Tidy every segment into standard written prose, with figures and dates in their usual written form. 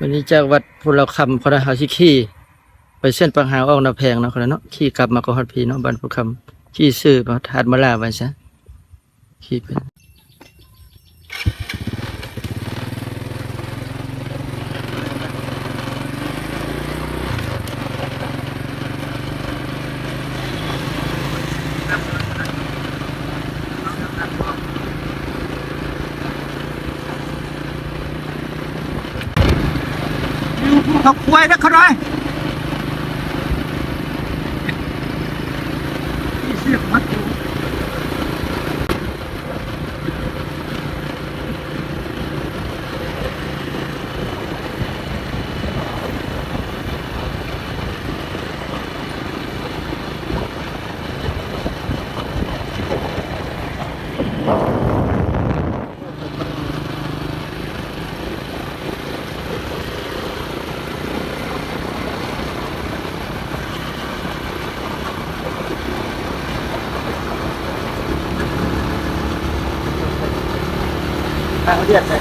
วันนี้จากวัดพลคำพระหาชิขี่ไปเส้นปังหาวออกนาแพงเนาะคนละเนาะขี่กลับมาก็ฮอดพีเนาะบ้านพลคำขี่ซื้อมาทาดมาลาวันซะขี่ไปเขาควายนะเขาหน่อยเสียบมัดอยู่เรียกเลย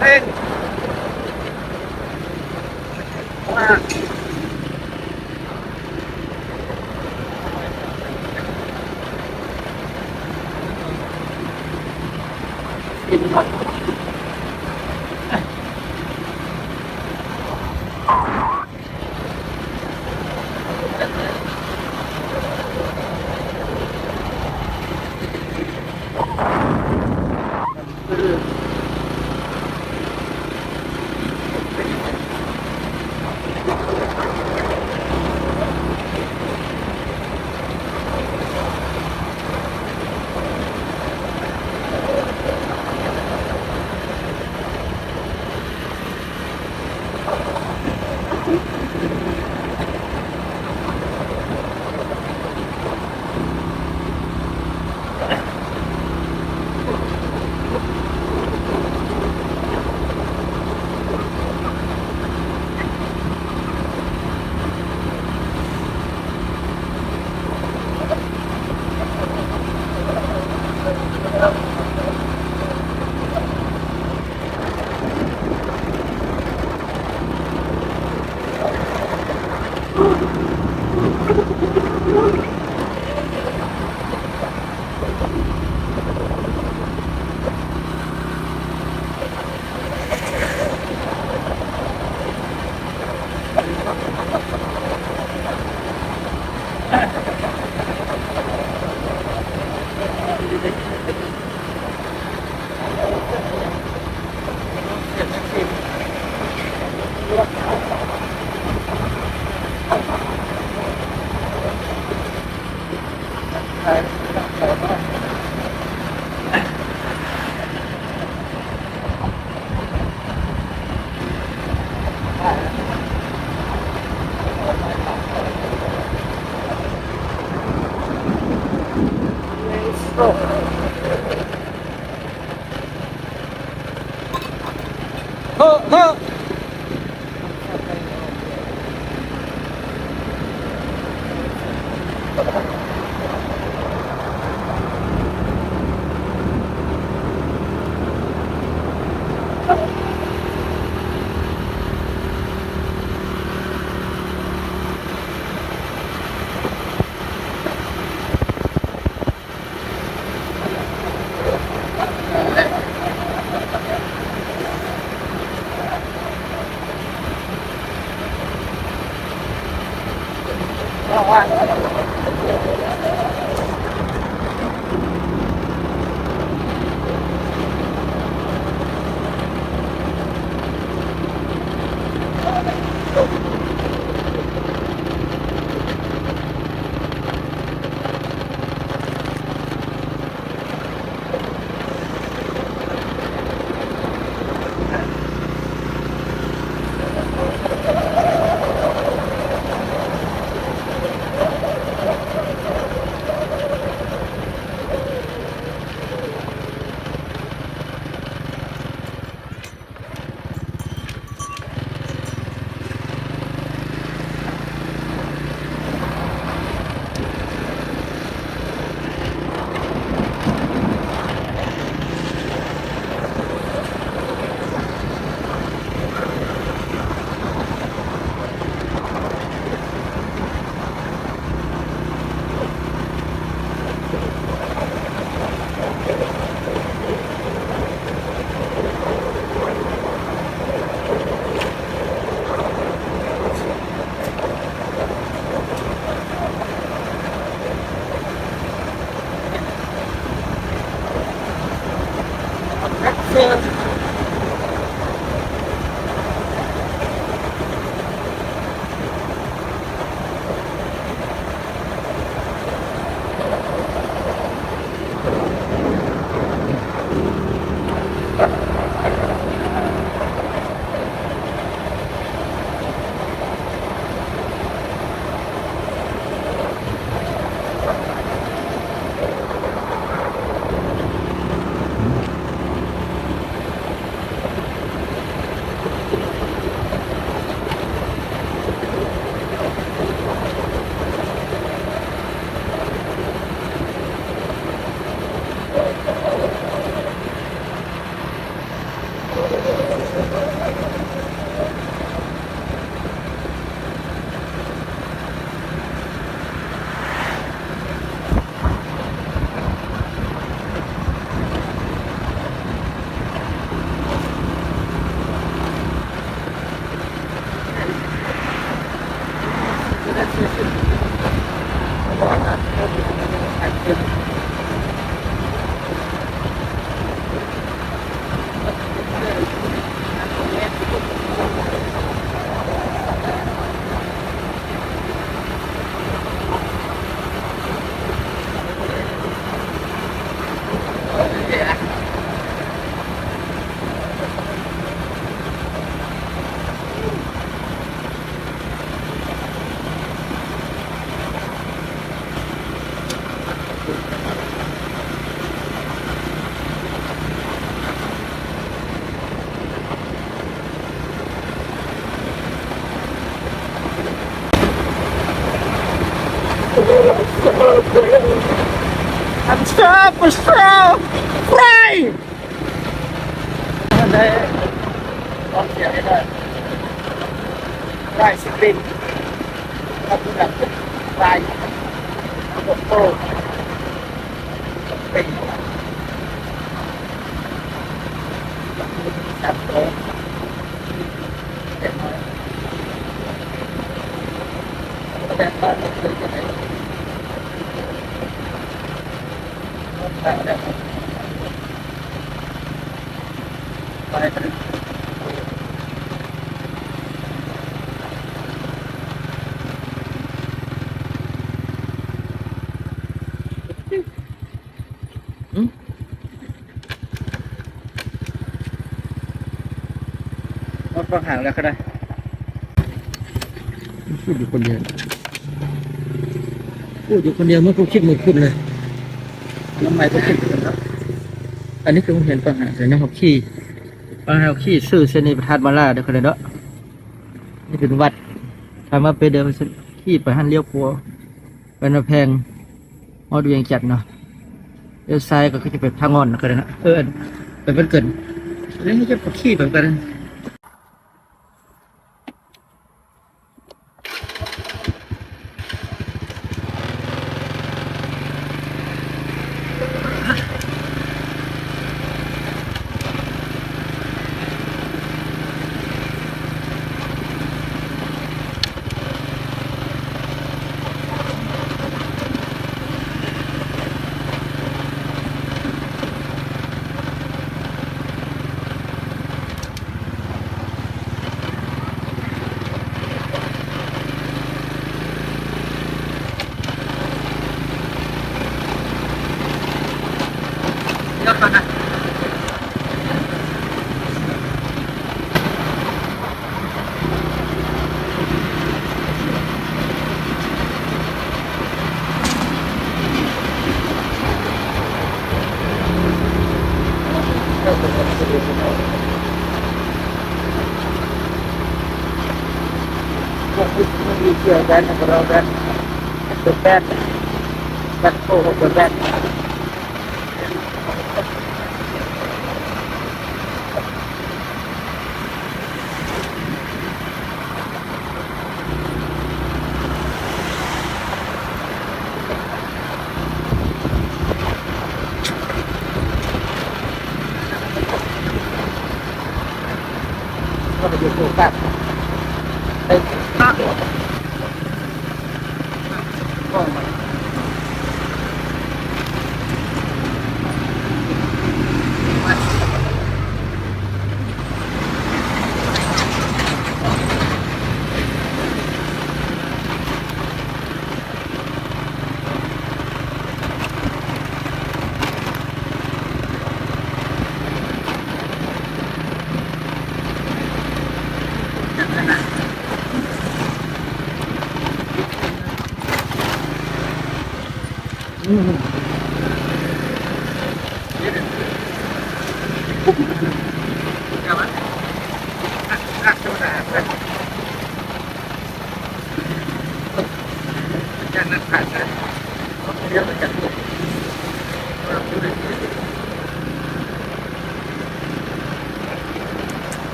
เฮ้ยเฮ้อเฮ้อ I'm stop stop fly ได้ลองเสียงให้ได้ได้สปรินทำแบบได้ระบบโต้เป็นจับตัวเด็กน้อยแต่ตอนนี้คือจะไหนไป ก็ห่างแล้วก็ได้พูดอยู่คนเดียวพูดอยู่คนเดียวเมื่อกูคิดมือขึ้นเลย ทำไมต้องคิดกันครับ อันนี้คือผมเห็นปัญหาเลยนะครับขี้ปัญหาขี้ซื้อเส้นนี้ประทัดมาล่าเดี๋ยวคนเดียวเนาะนี่เป็นวัดทำมาไปเดินขี้ไปหันเลี้ยวขัวเป็นมาแพงมอดเวียงจัดเนาะเลี้ยวซ้ายก็จะเป็นทางงอนนะคนเดียวนะเป็นเกินอันนี้จะขี้แบบกัน เดี๋ยวก่อนนะพวกที่มีเชื่อแบนของเราแบนตัวแบนแบนโต้ตัวแบนก็ไปดูโฟกัสไอ้ข้าวก็มา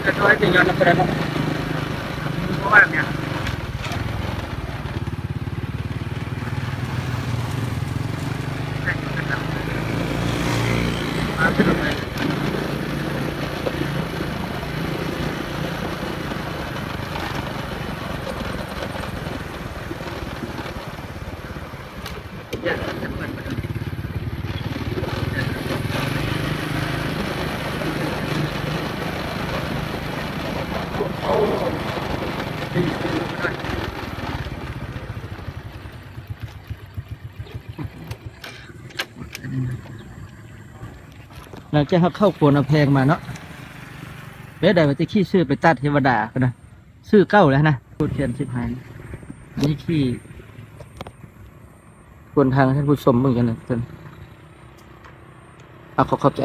Ito ay tingnan na pala mo. Buwan niya. หลังจากเขาเข้าโคนเอาแพงมาเนาะเดี๋ยวได้ไปจะขี้ซื้อไปตัดเทวดากันนะซื้อเก้าแล้วนะพูดเทียนสิบหายนี่ขี้ควรทางท่านผู้ชมเหมือนกันนะท่านเอาขอบใจ